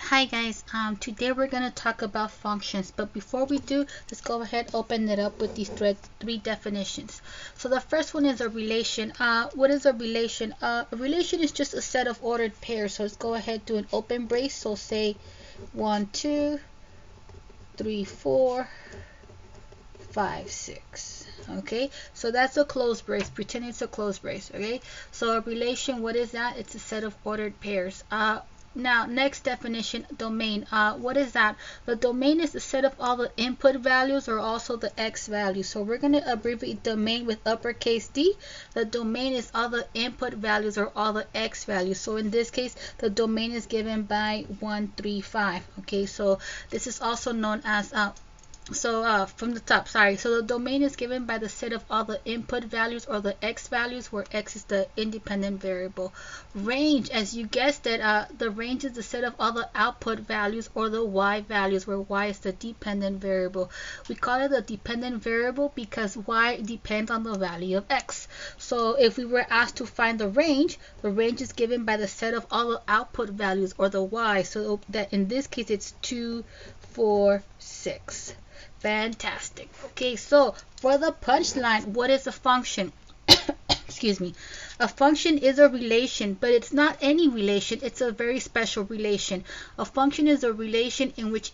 Hi guys, today we're going to talk about functions, but before we do, let's go ahead open it up with these three definitions. So the first one is a relation. What is a relation? A relation is just a set of ordered pairs. So let's go ahead, do an open brace. So say 1 2 3 4 5 6. Okay, so that's a closed brace. Pretend it's a closed brace. Okay, so a relation, what is that? It's a set of ordered pairs. Now, next definition, domain. What is that? The domain is the set of all the input values or also the x values. So we're going to abbreviate domain with uppercase D. The domain is all the input values or all the x values. So in this case, the domain is given by 1 3 5. Okay, so this is also known as from the top, sorry. So the domain is given by the set of all the input values or the x values, where x is the independent variable. Range, as you guessed it, the range is the set of all the output values or the y values, where y is the dependent variable. We call it a dependent variable because y depends on the value of x. So if we were asked to find the range is given by the set of all the output values or the y. So that in this case it's 2 4 6. Fantastic. Okay, so for the punchline, what is a function? Excuse me. A function is a relation, but it's not any relation. It's a very special relation. A function is a relation in which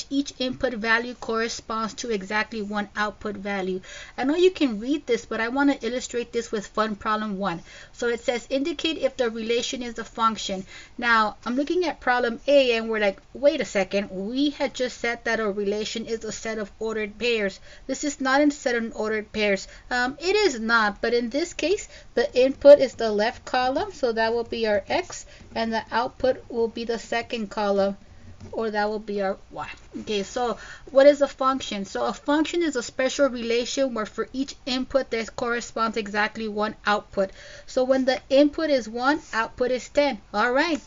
each input value corresponds to exactly one output value. I know you can read this, but I want to illustrate this with fun problem 1. So it says indicate if the relation is a function. Now I'm looking at problem A and we're like, wait a second, we had just said that a relation is a set of ordered pairs. This is not a set of ordered pairs. It is not, but in this case the input is the left column, so that will be our x, and the output will be the second column, or that will be our y. Okay, so what is a function? So a function is a special relation where for each input there corresponds exactly one output. So when the input is 1, output is 10. All right,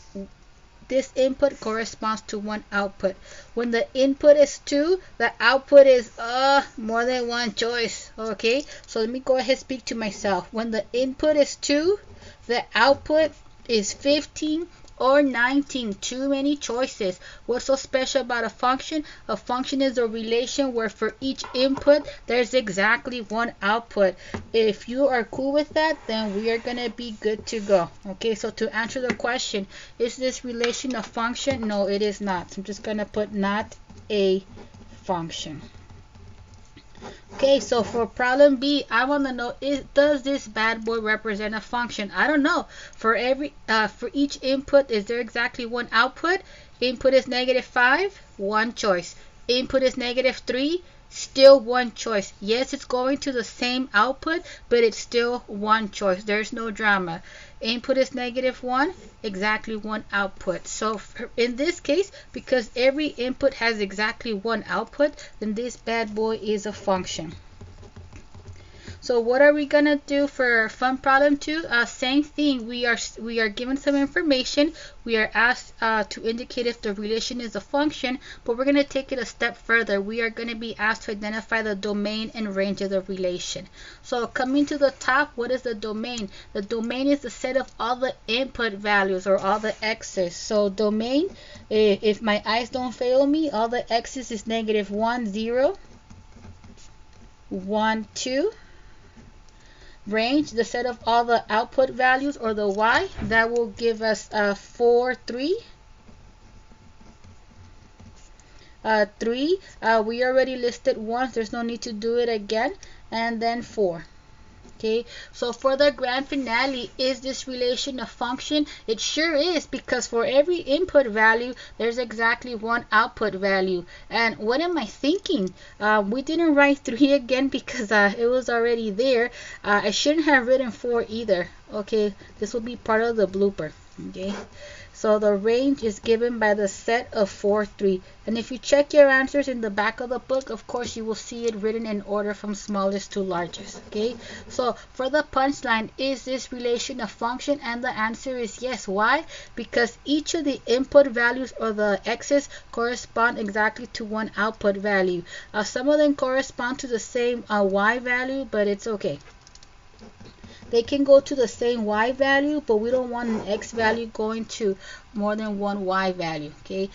this input corresponds to one output. When the input is 2, the output is more than one choice. Okay, so let me go ahead and speak to myself. When the input is 2, the output is 15 or 19. Too many choices. What's so special about a function? A function is a relation where for each input there's exactly one output. If you are cool with that, then we are gonna be good to go. Okay, so to answer the question, is this relation a function? No, it is not. So I'm just gonna put not a function. Okay, so for problem B, I want to know, does this bad boy represent a function? I don't know. For each input, is there exactly one output? Input is -5, one choice. Input is -3, still one choice. Yes, it's going to the same output, but it's still one choice. There's no drama. Input is -1, exactly one output. So in this case, because every input has exactly one output, then this bad boy is a function. So what are we gonna do for fun problem 2? Same thing. We are given some information. We are asked to indicate if the relation is a function, but we're gonna take it a step further. We are gonna be asked to identify the domain and range of the relation. So coming to the top, what is the domain? The domain is the set of all the input values or all the x's. So domain, if my eyes don't fail me, all the x's is -1 0 1 2. Range, the set of all the output values or the y, that will give us 4 3. 3, we already listed once, there's no need to do it again, and then 4. Okay, so for the grand finale, is this relation a function? It sure is, because for every input value there's exactly one output value. And what am I thinking? We didn't write 3 again because it was already there. I shouldn't have written 4 either. Okay, this will be part of the blooper. Okay, so the range is given by the set of 4 3, and if you check your answers in the back of the book, of course you will see it written in order from smallest to largest. Okay, so for the punchline, is this relation a function? And the answer is yes. Why? Because each of the input values or the x's correspond exactly to one output value. Some of them correspond to the same y value, but it's okay. They can go to the same y value, but we don't want an x value going to more than one y value. Okay.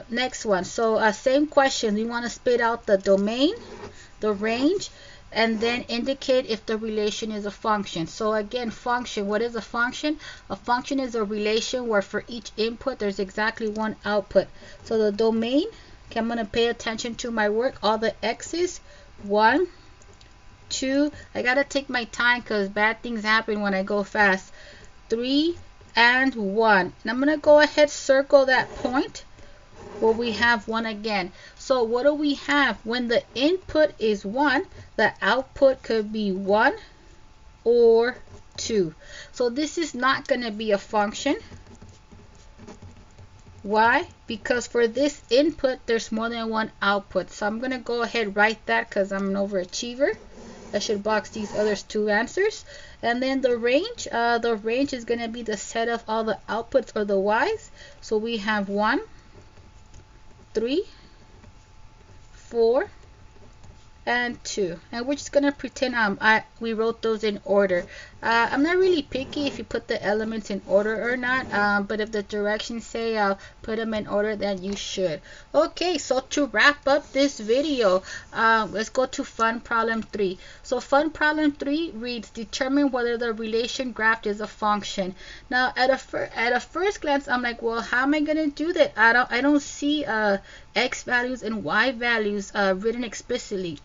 Next one. So same question. We want to spit out the domain, the range, and then indicate if the relation is a function. So again, function. What is a function? A function is a relation where for each input there's exactly one output. So the domain, okay, I'm going to pay attention to my work. All the x's, 1, 2, I gotta take my time because bad things happen when I go fast, 3 and 1, and I'm gonna go ahead circle that point where we have 1 again. So what do we have? When the input is 1, the output could be 1 or 2. So this is not going to be a function. Why? Because for this input there's more than one output. So I'm going to go ahead write that because I'm an overachiever. I should box these other two answers. And then the range is going to be the set of all the outputs or the y's. So we have 1, 3, 4, and 2, and we're just gonna pretend we wrote those in order. I'm not really picky if you put the elements in order or not, but if the directions say put them in order, then you should. Okay, so to wrap up this video, let's go to fun problem 3. So fun problem 3 reads, determine whether the relation graph is a function. Now at a first glance, I'm like, well, how am I gonna do that? I don't see x values and y values written explicitly.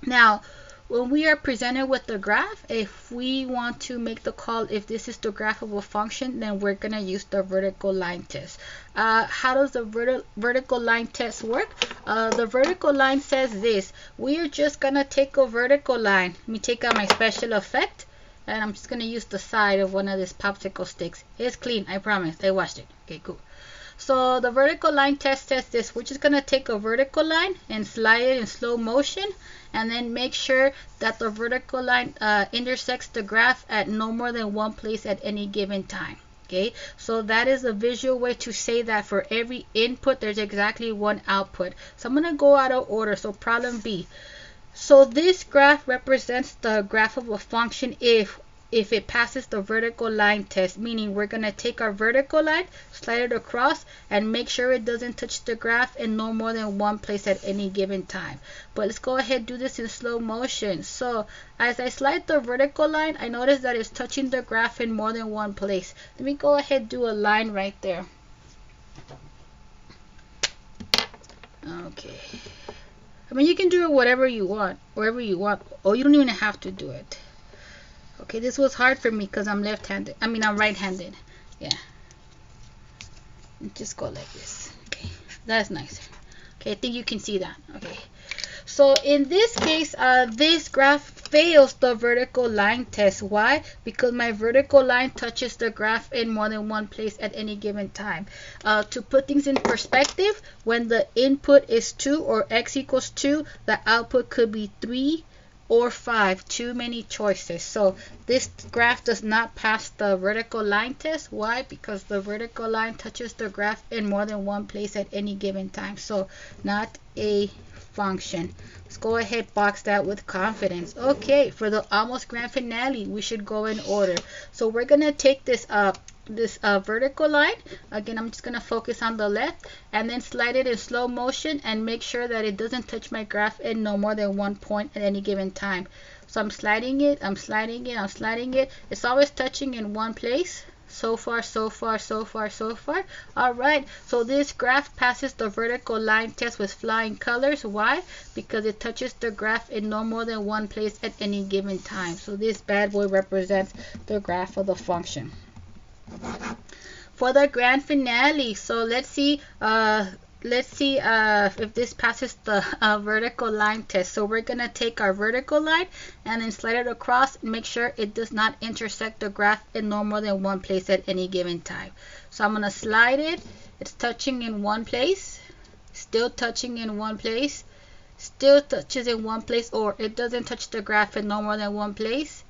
Now, when we are presented with the graph, if we want to make the call if this is the graph of a function, then we're going to use the vertical line test. How does the vertical line test work? The vertical line says this. We are just going to take a vertical line. Let me take out my special effect, and I'm just going to use the side of one of these popsicle sticks. It's clean, I promise. I washed it. Okay, cool. So the vertical line test says this. We're just going to take a vertical line and slide it in slow motion, and then make sure that the vertical line intersects the graph at no more than one place at any given time. Okay, so that is a visual way to say that for every input there's exactly one output. So I'm going to go out of order. So problem B. So this graph represents the graph of a function if it passes the vertical line test, meaning we're going to take our vertical line, slide it across, and make sure it doesn't touch the graph in no more than one place at any given time. But let's go ahead and do this in slow motion. So as I slide the vertical line, I notice that it's touching the graph in more than one place. Let me go ahead and do a line right there. Okay. I mean, you can do it whatever you want, wherever you want, or you don't even have to do it. Okay, this was hard for me because I'm left-handed. I mean, I'm right-handed. Yeah. Just go like this. Okay, that's nicer. Okay, I think you can see that. Okay. So in this case, this graph fails the vertical line test. Why? Because my vertical line touches the graph in more than one place at any given time. To put things in perspective, when the input is 2 or x equals 2, the output could be 3 or 5, too many choices. So this graph does not pass the vertical line test. Why? Because the vertical line touches the graph in more than one place at any given time. So not a function. Let's go ahead, box that with confidence. Okay, for the almost grand finale, we should go in order. So we're gonna take this vertical line. Again, I'm just going to focus on the left and then slide it in slow motion and make sure that it doesn't touch my graph in no more than one point at any given time. So I'm sliding it, I'm sliding it, I'm sliding it. It's always touching in one place. So far, so far, so far, so far. All right, so this graph passes the vertical line test with flying colors. Why? Because it touches the graph in no more than one place at any given time. So this bad boy represents the graph of the function. For the grand finale, so let's see if this passes the vertical line test. So we're gonna take our vertical line and then slide it across and make sure it does not intersect the graph in no more than one place at any given time. So I'm gonna slide it. It's touching in one place, still touching in one place, still touches in one place, or it doesn't touch the graph in no more than one place.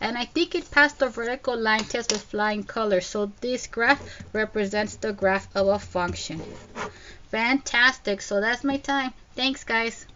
And I think it passed the vertical line test with flying colors. So this graph represents the graph of a function. Fantastic. So that's my time. Thanks, guys.